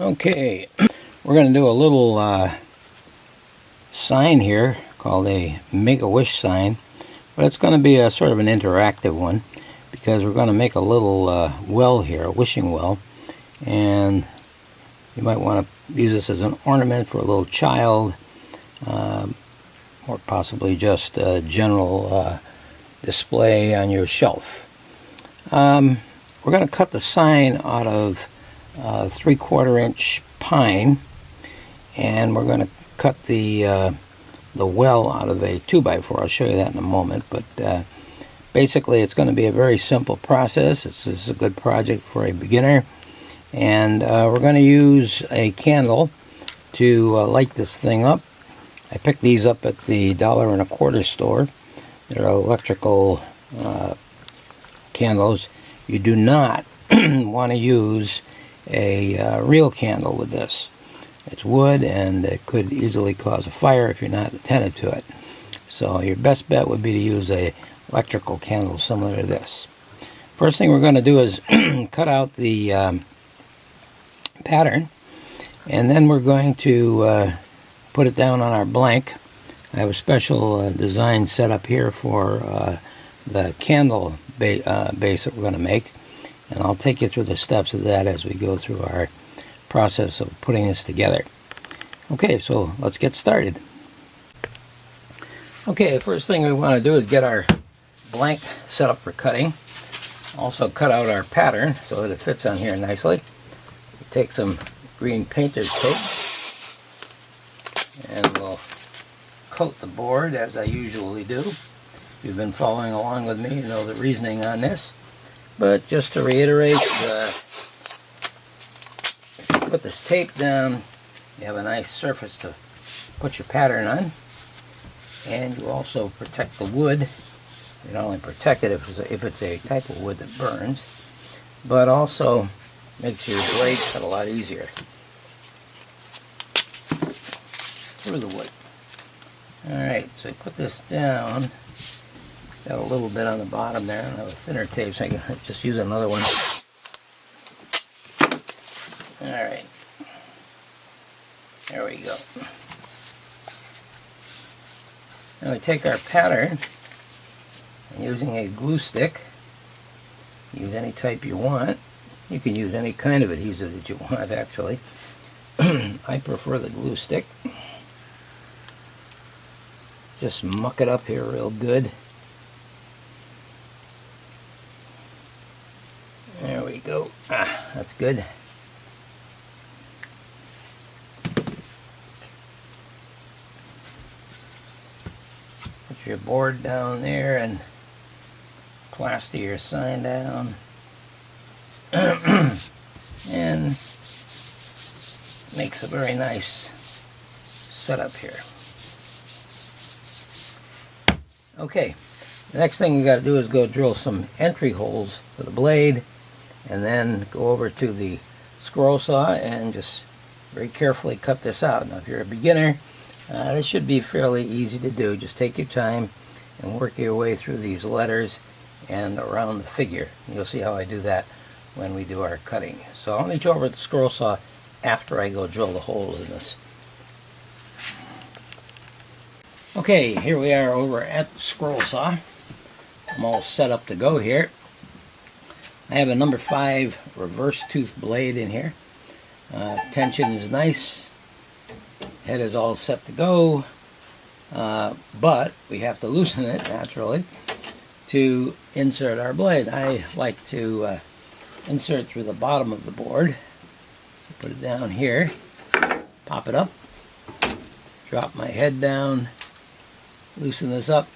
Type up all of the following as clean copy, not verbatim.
Okay, we're going to do a little sign here called a Make-A-Wish sign, but it's going to be a sort of an interactive one because we're going to make a little well here, a wishing well, and you might want to use this as an ornament for a little child, or possibly just a general display on your shelf. We're going to cut the sign out of 3/4 inch pine, and we're going to cut the well out of a 2x4. I'll show you that in a moment, but basically it's going to be a very simple process. This is a good project for a beginner, and we're going to use a candle to light this thing up. I picked these up at the $1.25 store. They're electrical candles. You do not want to use a real candle with this. It's wood, and it could easily cause a fire if you're not attentive to it. So your best bet would be to use a electrical candle similar to this. First thing we're going to do is cut out the pattern, and then we're going to put it down on our blank. I have a special design set up here for the candle base that we're going to make, and I'll take you through the steps of that as we go through our process of putting this together. Okay, so let's get started. Okay, the first thing we want to do is get our blank set up for cutting. Also cut out our pattern so that it fits on here nicely. We take some green painter's tape and we'll coat the board as I usually do. If you've been following along with me, you know the reasoning on this. But just to reiterate, if you put this tape down, you have a nice surface to put your pattern on, and you also protect the wood. You not only protect it if it's a type of wood that burns, but also makes your blade cut a lot easier through the wood. Alright, so you put this down. Got a little bit on the bottom there. I don't have a thinner tape, so I can just use another one. Alright. There we go. Now we take our pattern, and using a glue stick, use any type you want. You can use any kind of adhesive that you want, actually. I prefer the glue stick. Just muck it up here real good. There we go. That's good. Put your board down there and plaster your sign down. And makes a very nice setup here. Okay, the next thing we got to do is go drill some entry holes for the blade, and then go over to the scroll saw and just very carefully cut this out. Now if you're a beginner, this should be fairly easy to do. Just take your time and work your way through these letters and around the figure. You'll see how I do that when we do our cutting. So I'll meet you over at the scroll saw after I go drill the holes in this. Okay, here we are over at the scroll saw. I'm all set up to go here. I have a number 5 reverse tooth blade in here. Tension is nice. Head is all set to go. But we have to loosen it, naturally, to insert our blade. I like to insert through the bottom of the board. Put it down here. Pop it up. Drop my head down. Loosen this up.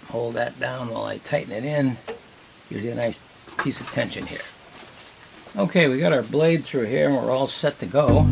Hold that down while I tighten it in. Gives you a nice piece of tension here. Okay, we got our blade through here and we're all set to go.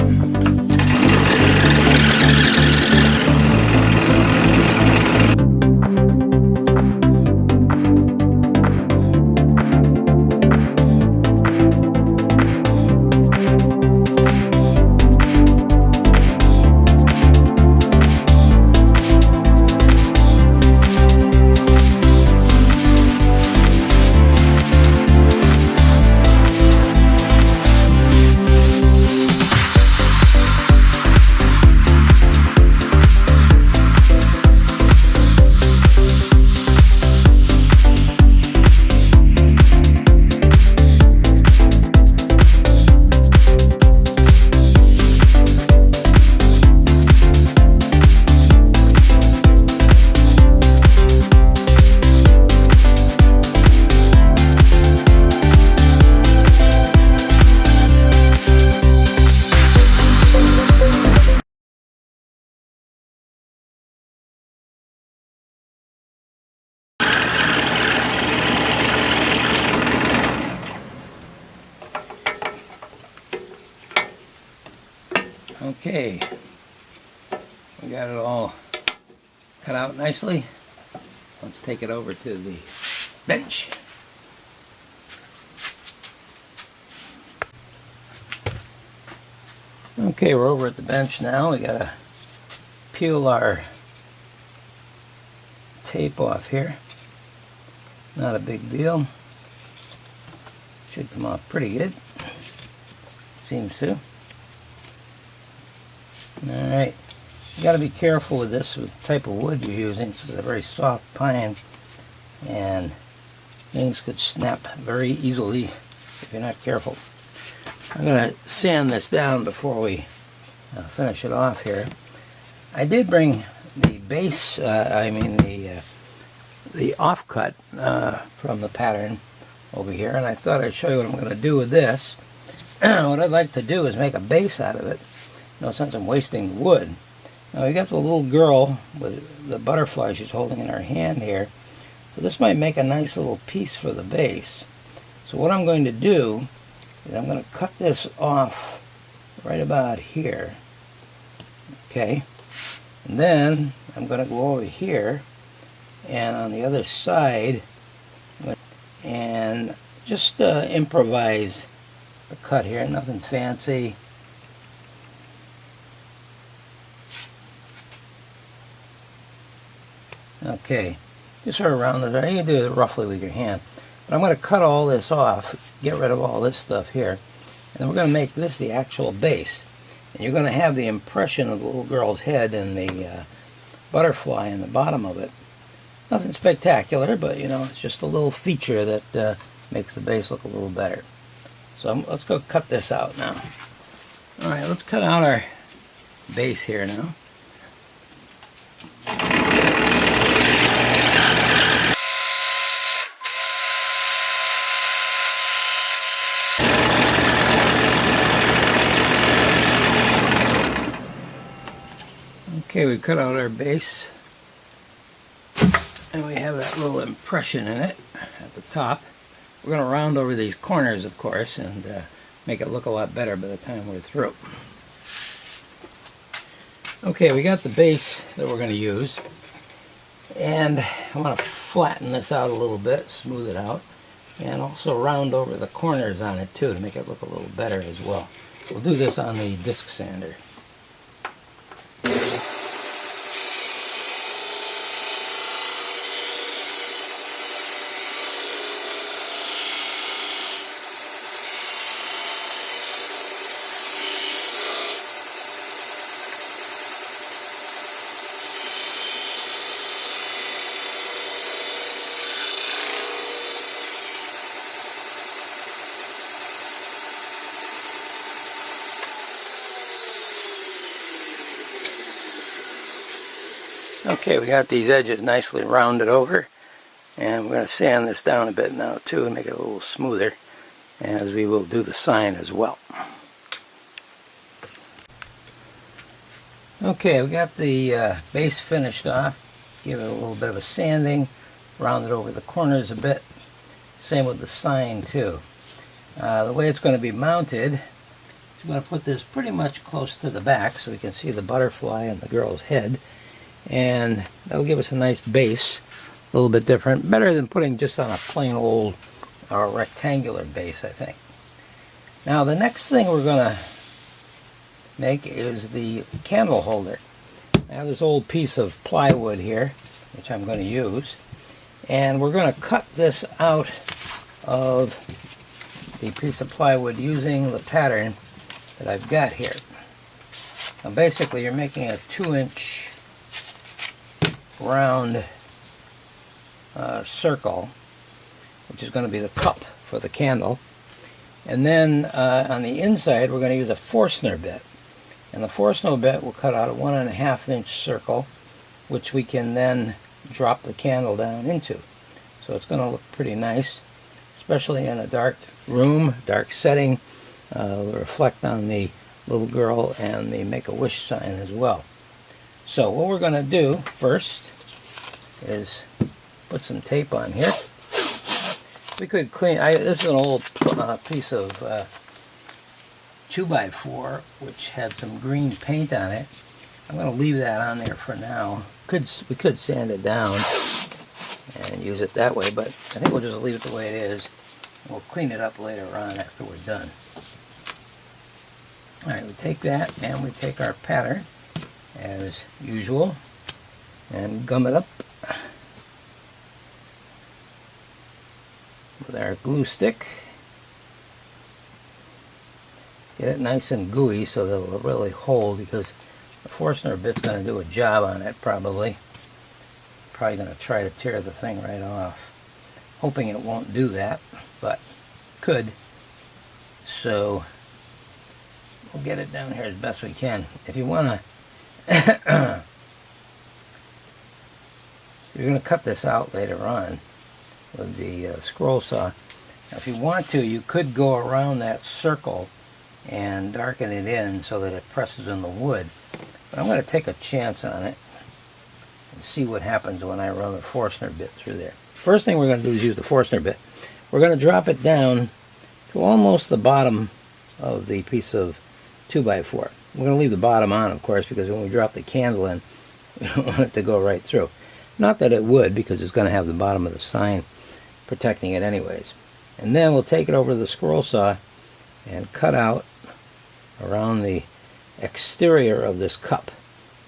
Okay, we got it all cut out nicely. Let's take it over to the bench. Okay, we're over at the bench now. We gotta peel our tape off here. Not a big deal. Should come off pretty good. Seems to. Alright. You gotta be careful with this, with the type of wood you're using. This is a very soft pine, and things could snap very easily if you're not careful. I'm going to sand this down before we finish it off here. I did bring the base, the offcut from the pattern over here, and I thought I'd show you what I'm going to do with this. What I'd like to do is make a base out of it. No sense in wasting wood. Now we got the little girl with the butterfly she's holding in her hand here. So this might make a nice little piece for the base. So what I'm going to do is I'm going to cut this off right about here. Okay. And then I'm going to go over here and on the other side and just improvise a cut here. Nothing fancy. Okay, just sort of round it out. You can do it roughly with your hand. But I'm going to cut all this off, get rid of all this stuff here, and then we're going to make this the actual base. And you're going to have the impression of the little girl's head and the butterfly in the bottom of it. Nothing spectacular, but you know, it's just a little feature that makes the base look a little better. So let's go cut this out now. Alright, let's cut out our base here now. Okay, we cut out our base, and we have that little impression in it at the top. We're going to round over these corners, of course, and make it look a lot better by the time we're through. Okay, we got the base that we're going to use, and I want to flatten this out a little bit, smooth it out, and also round over the corners on it too to make it look a little better as well. We'll do this on the disc sander. Okay, we got these edges nicely rounded over, and we're going to sand this down a bit now too and make it a little smoother, as we will do the sign as well. Okay, we got the base finished off. Give it a little bit of a sanding, round it over the corners a bit. Same with the sign too. The way it's going to be mounted, I'm going to put this pretty much close to the back so we can see the butterfly and the girl's head. And that'll give us a nice base, a little bit different. Better than putting just on a plain old rectangular base, I think. Now the next thing we're going to make is the candle holder. I have this old piece of plywood here, which I'm going to use. And we're going to cut this out of the piece of plywood using the pattern that I've got here. Now basically you're making a 2-inch round circle, which is going to be the cup for the candle. And then on the inside we're going to use a Forstner bit. And the Forstner bit will cut out a 1.5-inch circle, which we can then drop the candle down into. So it's going to look pretty nice, especially in a dark room, dark setting. Will reflect on the little girl and the Make-A-Wish sign as well. So what we're going to do first is put some tape on here. We could clean, this is an old piece of 2x4, which had some green paint on it. I'm going to leave that on there for now. We could sand it down and use it that way, but I think we'll just leave it the way it is. We'll clean it up later on after we're done. Alright, we take that and we take our pattern as usual and gum it up with our glue stick. Get it nice and gooey so that it'll really hold, because the Forstner bit's going to do a job on it probably. Probably going to try to tear the thing right off. Hoping it won't do that, but could. So we'll get it down here as best we can. If you want to, you're going to cut this out later on with the scroll saw. Now, if you want to, you could go around that circle and darken it in so that it presses in the wood. But I'm going to take a chance on it and see what happens when I run the Forstner bit through there. First thing we're going to do is use the Forstner bit. We're going to drop it down to almost the bottom of the piece of 2x4. We're going to leave the bottom on, of course, because when we drop the candle in, we don't want it to go right through. Not that it would, because it's going to have the bottom of the sign protecting it anyways. And then we'll take it over to the scroll saw and cut out around the exterior of this cup.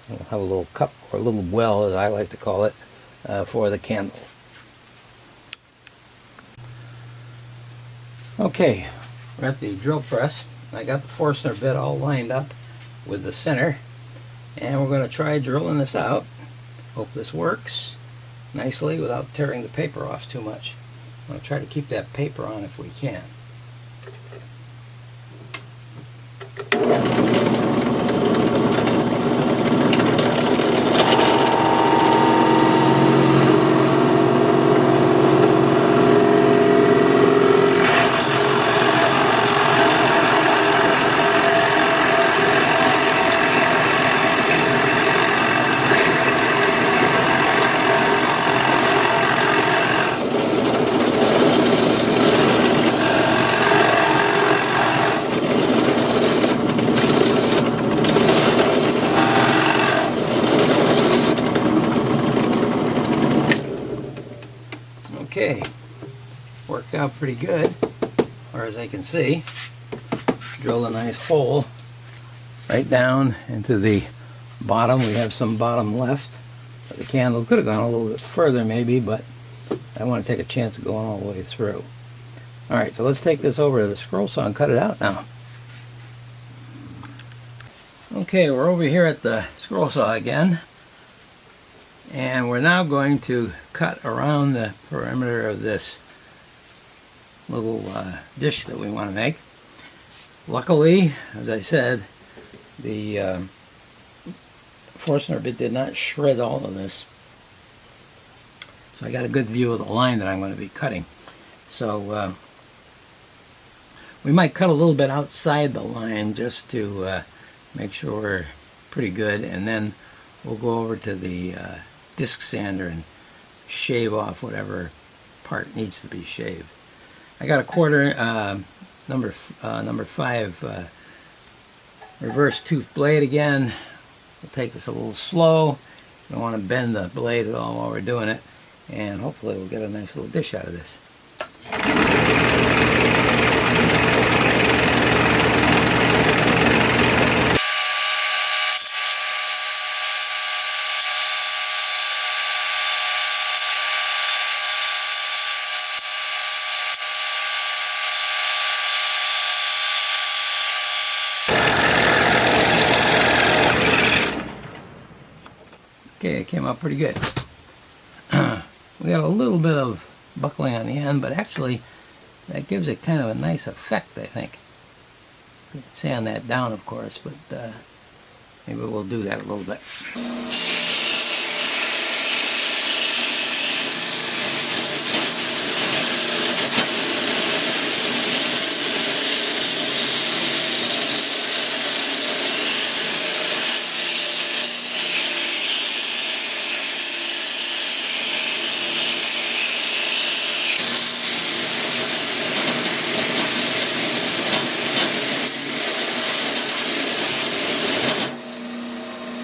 We'll have a little cup, or a little well, as I like to call it, for the candle. Okay, we're at the drill press. I got the Forstner bit all lined up with the center, and we're going to try drilling this out. Hope this works nicely without tearing the paper off too much. I'm going to try to keep that paper on if we can. Okay, worked out pretty good, as far as I can see. Drilled a nice hole right down into the bottom. We have some bottom left. The candle could have gone a little bit further maybe, but I want to take a chance of going all the way through. Alright, so let's take this over to the scroll saw and cut it out now. Okay, we're over here at the scroll saw again. And we're now going to cut around the perimeter of this little dish that we want to make. Luckily, as I said, the Forstner bit did not shred all of this. So I got a good view of the line that I'm going to be cutting. So we might cut a little bit outside the line just to make sure we're pretty good. And then we'll go over to the disc sander and shave off whatever part needs to be shaved. I got a quarter number 5 reverse tooth blade again. We'll take this a little slow. We don't want to bend the blade at all while we're doing it, and hopefully we'll get a nice little dish out of this. Okay, it came out pretty good. We got a little bit of buckling on the end, but actually that gives it kind of a nice effect, I think. You can sand that down, of course, but maybe we'll do that a little bit.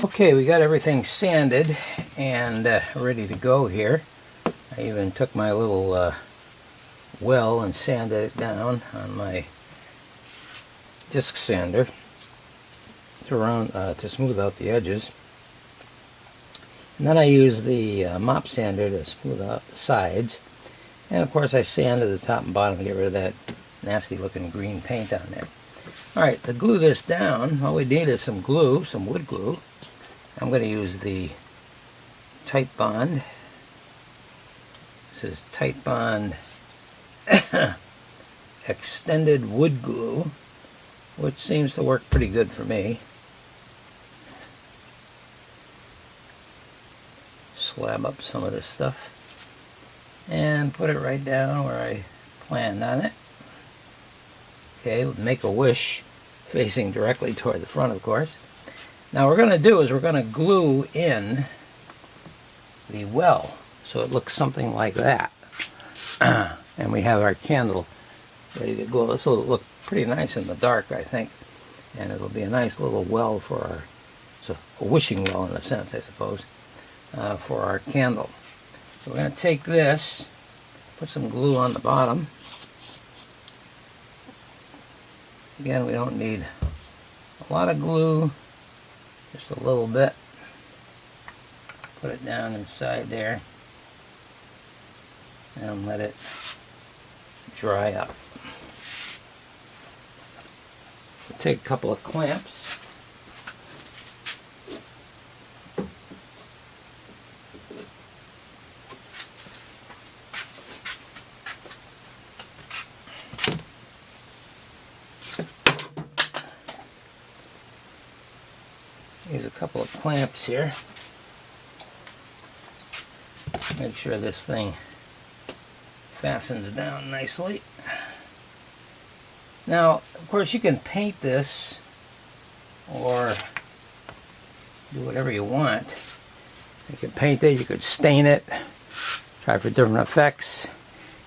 Okay, we got everything sanded and ready to go here. I even took my little well and sanded it down on my disc sander to smooth out the edges. And then I use the mop sander to smooth out the sides. And of course I sanded the top and bottom to get rid of that nasty looking green paint on there. Alright, to glue this down, all we need is some glue, some wood glue. I'm going to use the Titebond. This is Titebond extended wood glue, which seems to work pretty good for me. Slab up some of this stuff and put it right down where I planned on it. Okay, make a wish facing directly toward the front, of course. Now what we're going to do is we're going to glue in the well so it looks something like that. And we have our candle ready to glow. This will look pretty nice in the dark, I think. And it'll be a nice little well for our, it's a wishing well in a sense, I suppose, for our candle. So we're going to take this, put some glue on the bottom. Again, we don't need a lot of glue, just a little bit. Put it down inside there and let it dry up. We'll take a couple of clamps. Use a couple of clamps here. Make sure this thing fastens down nicely. Now, of course, you can paint this or do whatever you want. You could paint it, you could stain it, try for different effects.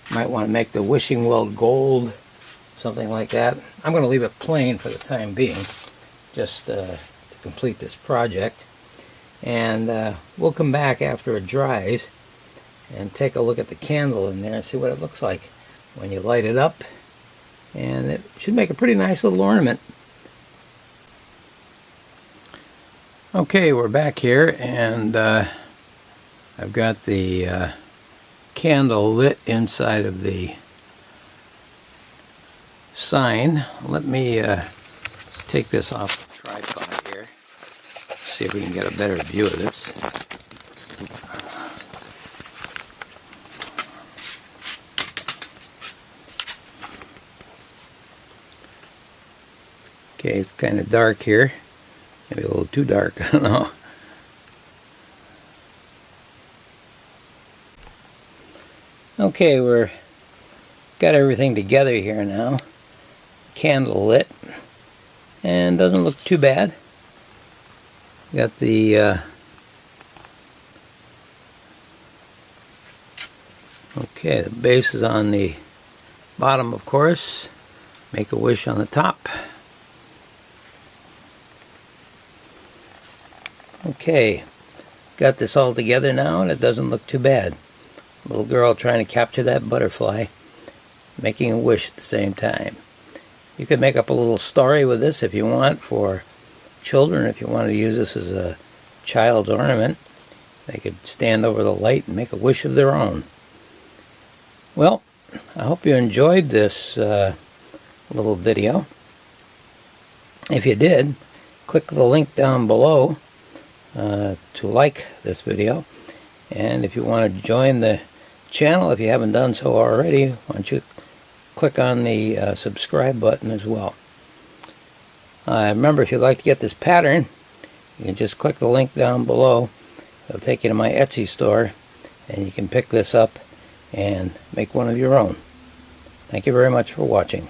You might want to make the wishing well gold, something like that. I'm going to leave it plain for the time being, just to complete this project. And we'll come back after it dries and take a look at the candle in there and see what it looks like when you light it up. And it should make a pretty nice little ornament. Okay, we're back here, and I've got the candle lit inside of the sign. Let me take this off the tripod here, see if we can get a better view of this. Okay, it's kind of dark here. Maybe a little too dark, I don't know. Okay, we're got everything together here now. Candle lit. And doesn't look too bad. Got the okay, the base is on the bottom, of course. Make a wish on the top. Okay, got this all together now, and it doesn't look too bad. Little girl trying to capture that butterfly, making a wish at the same time. You could make up a little story with this if you want for children. If you wanted to use this as a child's ornament, they could stand over the light and make a wish of their own. Well, I hope you enjoyed this little video. If you did, click the link down below to like this video. And if you want to join the channel, if you haven't done so already, why don't you click on the subscribe button as well. Remember, if you'd like to get this pattern, you can just click the link down below. It'll take you to my Etsy store, and you can pick this up and make one of your own. Thank you very much for watching.